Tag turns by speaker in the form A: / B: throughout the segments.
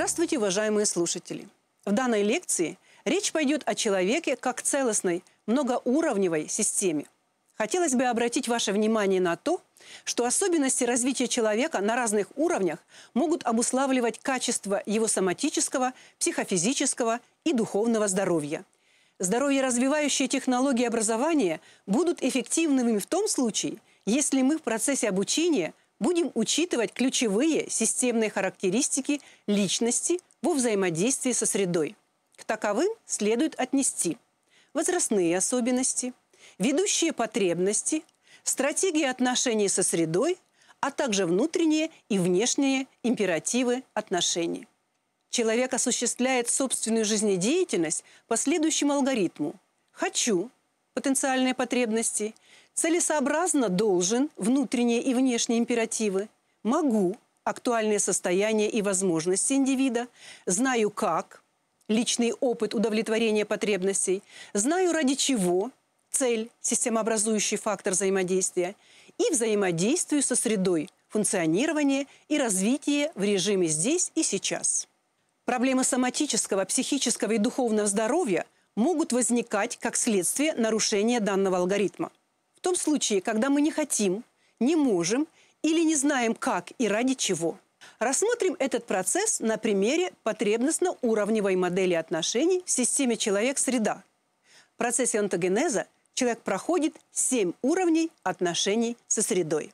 A: Здравствуйте, уважаемые слушатели! В данной лекции речь пойдет о человеке как целостной, многоуровневой системе. Хотелось бы обратить ваше внимание на то, что особенности развития человека на разных уровнях могут обуславливать качество его соматического, психофизического и духовного здоровья. Здоровье-развивающие технологии образования будут эффективными в том случае, если мы в процессе обучения будем учитывать ключевые системные характеристики личности во взаимодействии со средой. К таковым следует отнести возрастные особенности, ведущие потребности, стратегии отношений со средой, а также внутренние и внешние императивы отношений. Человек осуществляет собственную жизнедеятельность по следующему алгоритму. «Хочу» – потенциальные потребности, «целесообразно» – должен – внутренние и внешние императивы, «могу» – актуальные состояния и возможности индивида, «знаю как» – личный опыт удовлетворения потребностей, «знаю ради чего» – цель, системообразующий фактор взаимодействия, и взаимодействию со средой, функционирование и развитие в режиме здесь и сейчас. Проблемы соматического, психического и духовного здоровья могут возникать как следствие нарушения данного алгоритма. В том случае, когда мы не хотим, не можем или не знаем как и ради чего. Рассмотрим этот процесс на примере потребностно-уровневой модели отношений в системе человек-среда. В процессе онтогенеза человек проходит 7 уровней отношений со средой.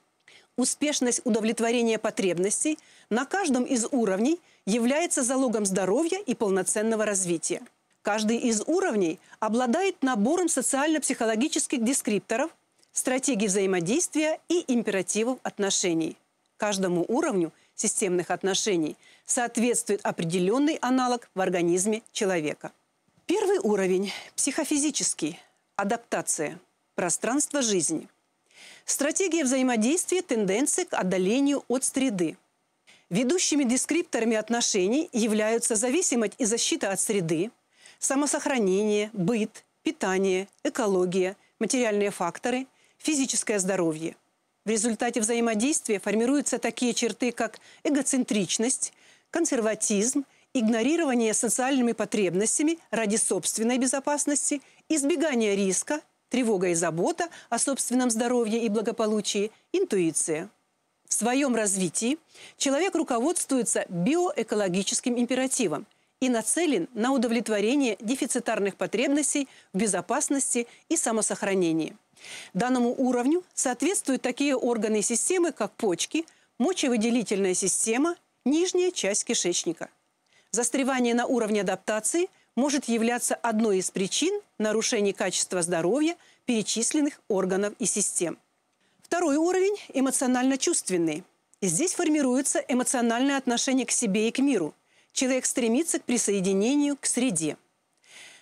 A: Успешность удовлетворения потребностей на каждом из уровней является залогом здоровья и полноценного развития. Каждый из уровней обладает набором социально-психологических дескрипторов, стратегий взаимодействия и императивов отношений. Каждому уровню системных отношений соответствует определенный аналог в организме человека. Первый уровень – психофизический, адаптация, пространство жизни. Стратегия взаимодействия, тенденции к отдалению от среды. Ведущими дескрипторами отношений являются зависимость и защита от среды, самосохранение, быт, питание, экология, материальные факторы, физическое здоровье. В результате взаимодействия формируются такие черты, как эгоцентричность, консерватизм, игнорирование социальными потребностями ради собственной безопасности, избегание риска, тревога и забота о собственном здоровье и благополучии, интуиция. В своем развитии человек руководствуется биоэкологическим императивом и нацелен на удовлетворение дефицитарных потребностей в безопасности и самосохранении. Данному уровню соответствуют такие органы и системы, как почки, мочевыделительная система, нижняя часть кишечника. Застревание на уровне адаптации может являться одной из причин нарушений качества здоровья перечисленных органов и систем. Второй уровень – эмоционально-чувственный. Здесь формируется эмоциональное отношение к себе и к миру. Человек стремится к присоединению к среде.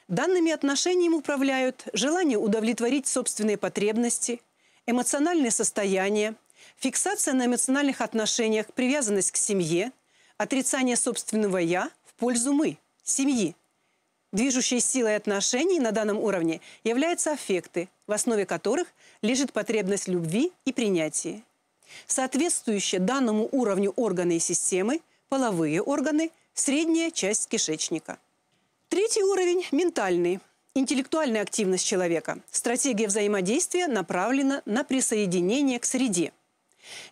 A: Данными отношениями управляют желание удовлетворить собственные потребности, эмоциональное состояние, фиксация на эмоциональных отношениях, привязанность к семье, отрицание собственного «я» в пользу «мы», семьи. Движущей силой отношений на данном уровне являются аффекты, в основе которых лежит потребность любви и принятия. Соответствующие данному уровню органы и системы, половые органы, средняя часть кишечника. Третий уровень – ментальный. Интеллектуальная активность человека. Стратегия взаимодействия направлена на присоединение к среде.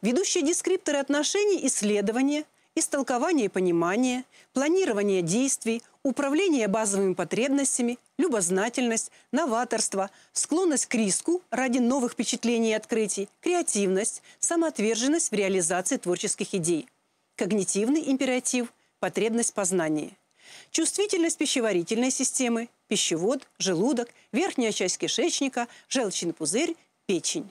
A: Ведущие дескрипторы отношений – исследование, истолкование и понимание, планирование действий, управление базовыми потребностями, любознательность, новаторство, склонность к риску ради новых впечатлений и открытий, креативность, самоотверженность в реализации творческих идей, когнитивный императив, потребность познания, чувствительность пищеварительной системы, пищевод, желудок, верхняя часть кишечника, желчный пузырь, печень.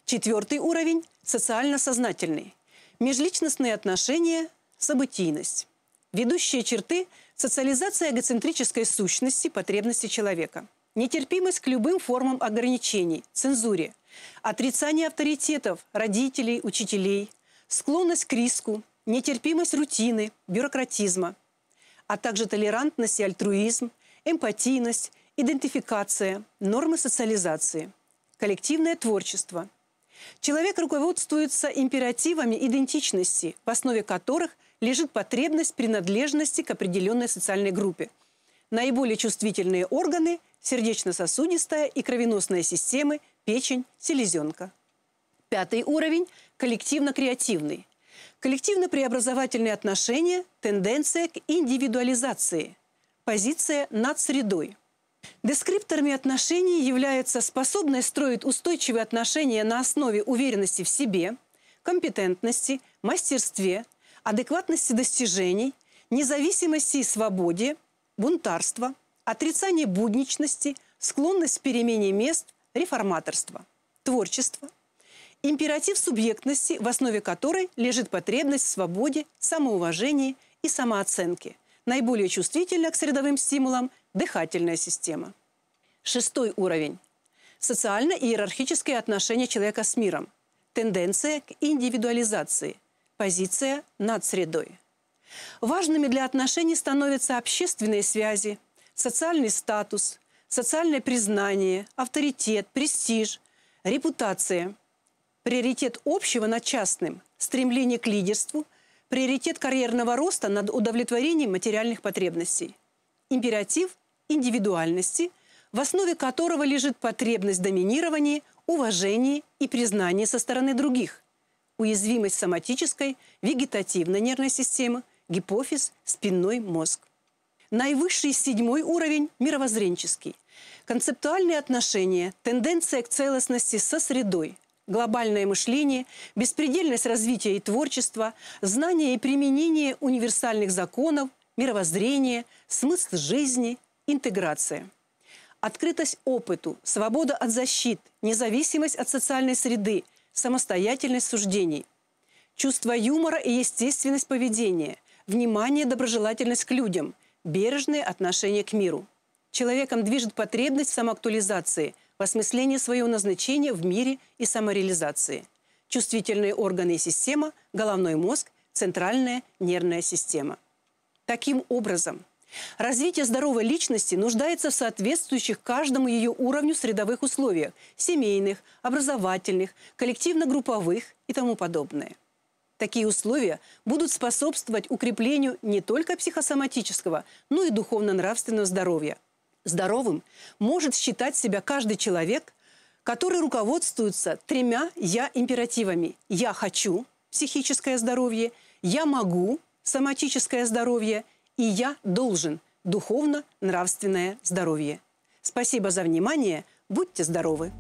A: Четвертый уровень – социально-сознательный, межличностные отношения, событийность. Ведущие черты – социализация эгоцентрической сущности потребностей человека, нетерпимость к любым формам ограничений, цензуре, отрицание авторитетов, родителей, учителей, склонность к риску, нетерпимость рутины, бюрократизма, а также толерантность и альтруизм, эмпатийность, идентификация, нормы социализации, коллективное творчество. Человек руководствуется императивами идентичности, в основе которых лежит потребность принадлежности к определенной социальной группе. Наиболее чувствительные органы – сердечно-сосудистая и кровеносная системы, печень, селезенка. 5-й уровень – коллективно-креативный. Коллективно-преобразовательные отношения – тенденция к индивидуализации, позиция над средой. Дескрипторами отношений являются способность строить устойчивые отношения на основе уверенности в себе, компетентности, мастерстве, адекватности достижений, независимости и свободе, бунтарство, отрицание будничности, склонность к перемене мест, реформаторство, творчество. Императив субъектности, в основе которой лежит потребность в свободе, самоуважении и самооценке. Наиболее чувствительна к средовым стимулам дыхательная система. 6-й уровень. Социально-иерархические отношения человека с миром. Тенденция к индивидуализации. Позиция над средой. Важными для отношений становятся общественные связи, социальный статус, социальное признание, авторитет, престиж, репутация, приоритет общего над частным, стремление к лидерству, приоритет карьерного роста над удовлетворением материальных потребностей. Императив индивидуальности, в основе которого лежит потребность доминирования, уважения и признания со стороны других. Уязвимость соматической, вегетативной нервной системы, гипофиз, спинной мозг. Наивысший 7-й уровень – мировоззренческий. Концептуальные отношения, тенденция к целостности со средой, глобальное мышление, беспредельность развития и творчества, знание и применение универсальных законов, мировоззрение, смысл жизни, интеграция. Открытость опыту, свобода от защит, независимость от социальной среды, самостоятельность суждений. Чувство юмора и естественность поведения, внимание, доброжелательность к людям, бережное отношение к миру. Человеком движет потребность в самоактуализации, в осмыслении своего назначения в мире и самореализации. Чувствительные органы и система, головной мозг, центральная нервная система. Таким образом, развитие здоровой личности нуждается в соответствующих каждому ее уровню средовых условиях – семейных, образовательных, коллективно-групповых и тому подобное. Такие условия будут способствовать укреплению не только психосоматического, но и духовно-нравственного здоровья. Здоровым может считать себя каждый человек, который руководствуется 3 «я» императивами. «Я хочу» – психическое здоровье, «я могу» – соматическое здоровье и «я должен» – духовно-нравственное здоровье. Спасибо за внимание. Будьте здоровы!